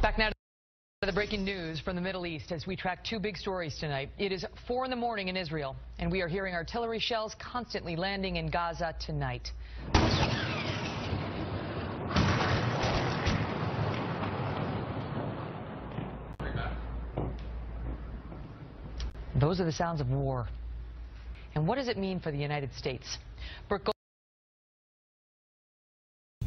Back now to the breaking news from the Middle East as we track two big stories tonight. It is 4 in the morning in Israel, and we are hearing artillery shells constantly landing in Gaza tonight. Those are the sounds of war. And what does it mean for the United States? Brooke,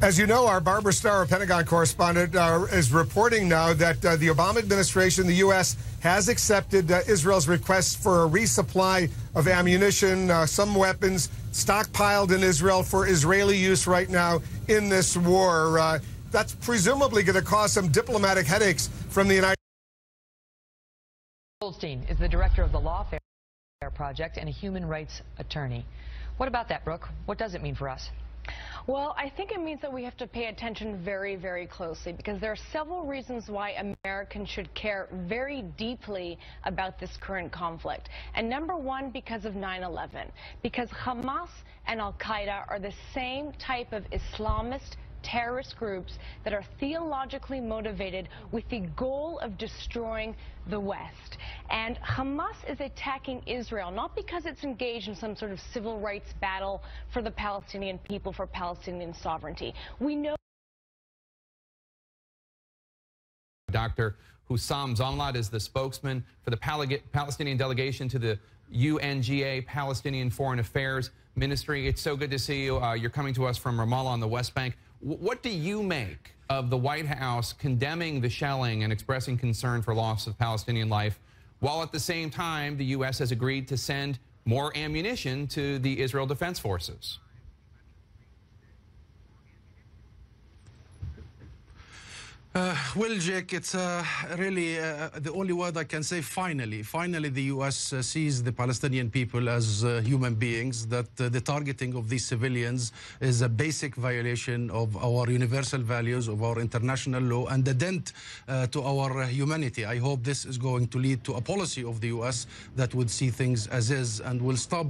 as you know, our Barbara Starr, our Pentagon correspondent, is reporting now that the Obama administration, the U.S., has accepted Israel's request for a resupply of ammunition, some weapons stockpiled in Israel for Israeli use right now in this war. That's presumably going to cause some diplomatic headaches from the United States. Goldstein is the director of the Lawfare Project and a human rights attorney. What about that, Brooke? What does it mean for us? Well, I think it means that we have to pay attention very, very closely because there are several reasons why Americans should care very deeply about this current conflict. And number one, because of 9/11, because Hamas and Al-Qaeda are the same type of Islamist terrorist groups that are theologically motivated with the goal of destroying the West. And Hamas is attacking Israel, not because it's engaged in some sort of civil rights battle for the Palestinian people, for Palestinian sovereignty. We know Dr. Hussam Zomlot is the spokesman for the Palestinian delegation to the UNGA Palestinian Foreign Affairs Ministry. It's so good to see you. You're coming to us from Ramallah on the West Bank. What do you make of the White House condemning the shelling and expressing concern for loss of Palestinian life, while at the same time the U.S. has agreed to send more ammunition to the Israel Defense Forces? Well, Jake, it's really the only word I can say, finally. Finally, the U.S. sees the Palestinian people as human beings, that the targeting of these civilians is a basic violation of our universal values, of our international law, and a dent to our humanity. I hope this is going to lead to a policy of the U.S. that would see things as is and will stop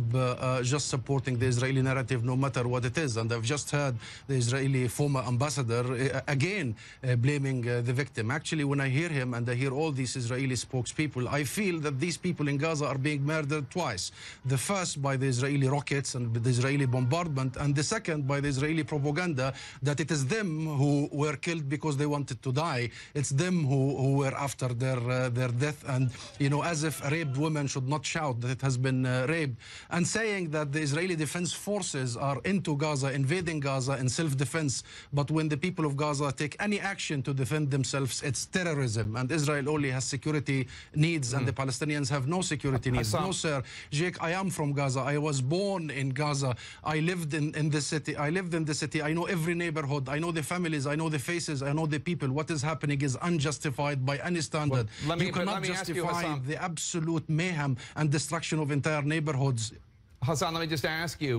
just supporting the Israeli narrative no matter what it is. And I've just heard the Israeli former ambassador again blaming the victim. Actually, when I hear him and I hear all these Israeli spokespeople, I feel that these people in Gaza are being murdered twice. The first by the Israeli rockets and the Israeli bombardment, and the second by the Israeli propaganda that it is them who were killed because they wanted to die. It's them who were after their death, and you know, as if a raped woman should not shout that it has been raped, and saying that the Israeli Defense Forces are into Gaza, invading Gaza in self-defense, but when the people of Gaza take any action to defend themselves, it's terrorism, and Israel only has security needs and the Palestinians have no security needs. No, sir. Jake, I am from Gaza. I was born in Gaza. I lived in the city. I lived in the city. I know every neighborhood. I know the families. I know the faces. I know the people. What is happening is unjustified by any standard. Well, you cannot justify the absolute mayhem and destruction of entire neighborhoods. Hassan, let me just ask you.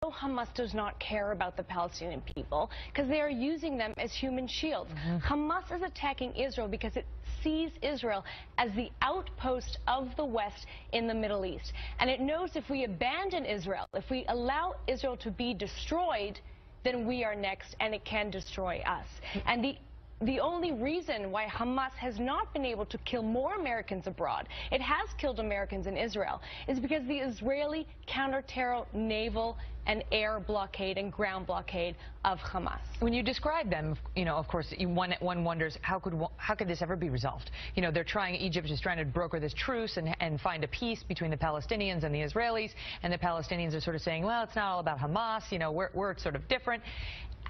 Hamas does not care about the Palestinian people because they are using them as human shields. Hamas is attacking Israel because it sees Israel as the outpost of the West in the Middle East. And it knows if we abandon Israel, if we allow Israel to be destroyed, then we are next and it can destroy us. And the only reason why Hamas has not been able to kill more Americans abroad, it has killed Americans in Israel, is because the Israeli counter-terror naval and air blockade and ground blockade of Hamas. When you describe them, you know, of course, one wonders how could this ever be resolved? You know, they're trying, Egypt is trying to broker this truce and find a peace between the Palestinians and the Israelis, and the Palestinians are sort of saying, well, it's not all about Hamas, you know, we're sort of different.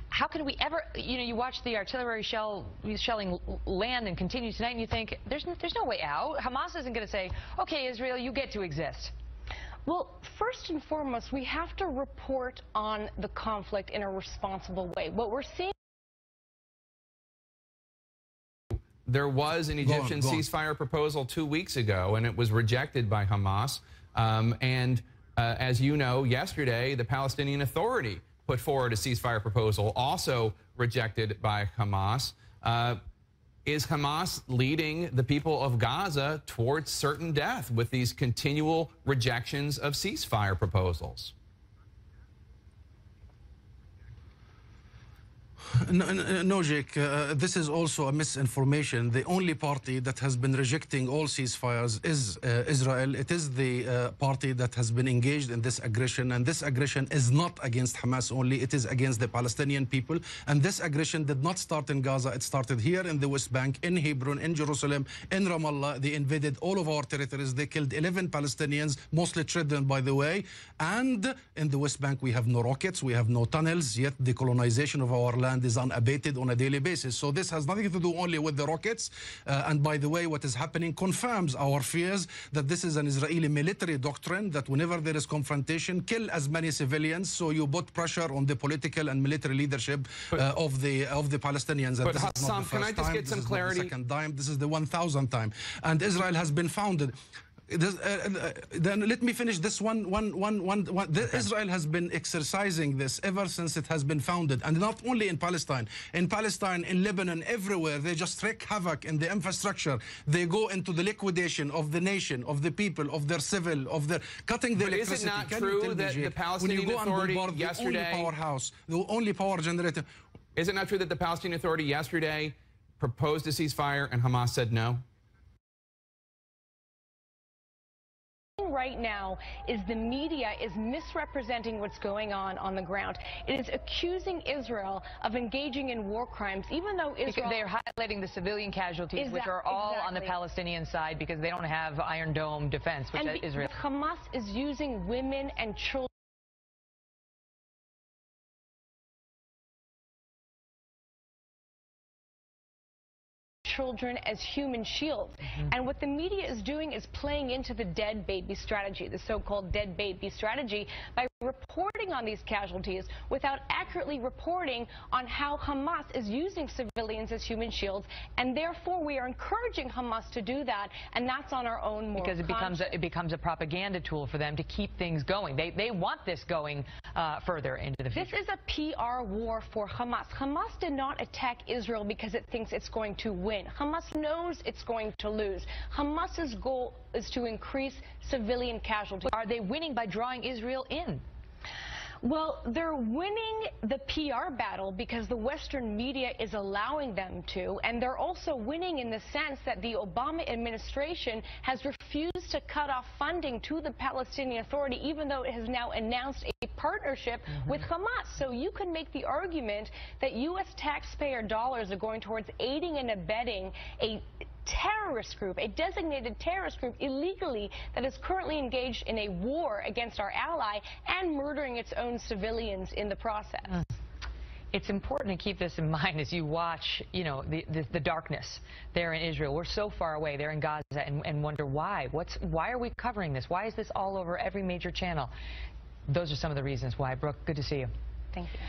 How can we ever, you know, you watch the artillery shelling land and continue tonight, and you think, there's no way out. Hamas isn't going to say, okay, Israel, you get to exist. Well, first and foremost, we have to report on the conflict in a responsible way. What we're seeing... There was an Egyptian ceasefire proposal 2 weeks ago, and it was rejected by Hamas. As you know, yesterday, the Palestinian Authority put forward a ceasefire proposal, also rejected by Hamas. Is Hamas leading the people of Gaza towards certain death with these continual rejections of ceasefire proposals? No, Jake, this is also a misinformation. The only party that has been rejecting all ceasefires is Israel. It is the party that has been engaged in this aggression, and this aggression is not against Hamas only, it is against the Palestinian people. And this aggression did not start in Gaza, it started here in the West Bank, in Hebron, in Jerusalem, in Ramallah. They invaded all of our territories. They killed 11 Palestinians, mostly children, by the way. And in the West Bank, we have no rockets, we have no tunnels, yet the colonization of our land is unabated on a daily basis. So this has nothing to do only with the rockets. And by the way, what is happening confirms our fears that this is an Israeli military doctrine, that whenever there is confrontation, kill as many civilians. So you put pressure on the political and military leadership of the Palestinians. And But this is not Hassan, the can I first just time, get some this is clarity? not the second time, this is the 1000th time. And Israel has been founded. Then let me finish this one. Israel has been exercising this ever since it has been founded, and not only in Palestine, in Lebanon, everywhere. They just wreak havoc in the infrastructure. They go into the liquidation of the nation, of the people, of their civil, of their cutting the electricity. Is it not true that the Palestinian Authority yesterday, the only powerhouse, the only power generator? Is it not true that the Palestinian Authority yesterday proposed a ceasefire and Hamas said no? Right now is the media is misrepresenting what's going on the ground. It is accusing Israel of engaging in war crimes, even though Israel... They're highlighting the civilian casualties, which are all on the Palestinian side because they don't have Iron Dome defense, which Israel... Hamas is using women and children as human shields. And what the media is doing is playing into the dead baby strategy, the so-called dead baby strategy, by reporting on these casualties without accurately reporting on how Hamas is using civilians as human shields, and therefore we are encouraging Hamas to do that, and that's on our own moral Because it becomes a propaganda tool for them to keep things going. They want this going further into the future. This is a PR war for Hamas. Hamas did not attack Israel because it thinks it's going to win. Hamas knows it's going to lose. Hamas's goal is to increase civilian casualties. Are they winning by drawing Israel in? Well, they're winning the PR battle because the Western media is allowing them to, and they're also winning in the sense that the Obama administration has refused to cut off funding to the Palestinian Authority, even though it has now announced a partnership with Hamas. So you can make the argument that U.S. taxpayer dollars are going towards aiding and abetting a terrorist group, a designated terrorist group illegally that is currently engaged in a war against our ally and murdering its own civilians in the process. It's important to keep this in mind as you watch, you know, the darkness there in Israel. We're so far away there in Gaza and wonder why. Why are we covering this? Why is this all over every major channel? Those are some of the reasons why. Brooke, good to see you. Thank you.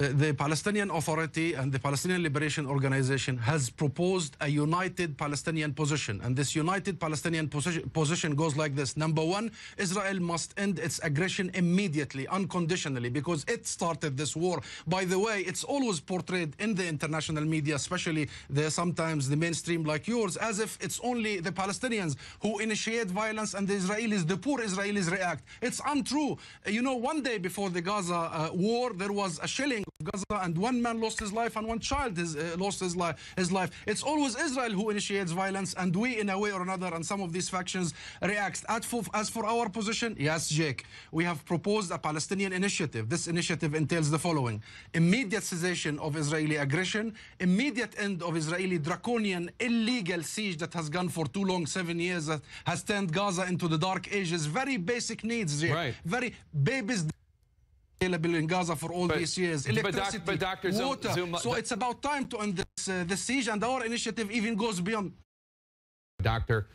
The Palestinian Authority and the Palestinian Liberation Organization has proposed a united Palestinian position. And this united Palestinian position goes like this. Number one, Israel must end its aggression immediately, unconditionally, because it started this war. By the way, it's always portrayed in the international media, especially sometimes the mainstream like yours, as if it's only the Palestinians who initiate violence and the Israelis, the poor Israelis, react. It's untrue. You know, one day before the Gaza war, there was a shelling Gaza, and one man lost his life and one child lost his life. It's always Israel who initiates violence, and we, in a way or another, and some of these factions react. As for our position, yes, Jake, we have proposed a Palestinian initiative. This initiative entails the following: immediate cessation of Israeli aggression, immediate end of Israeli draconian, illegal siege that has gone for too long, 7 years, that has turned Gaza into the dark ages. Very basic needs, Jake. Right. Very babies available in Gaza for all these years. Electricity, but Dr. water. Zuma, so it's about time to end this siege, and our initiative even goes beyond. Doctor,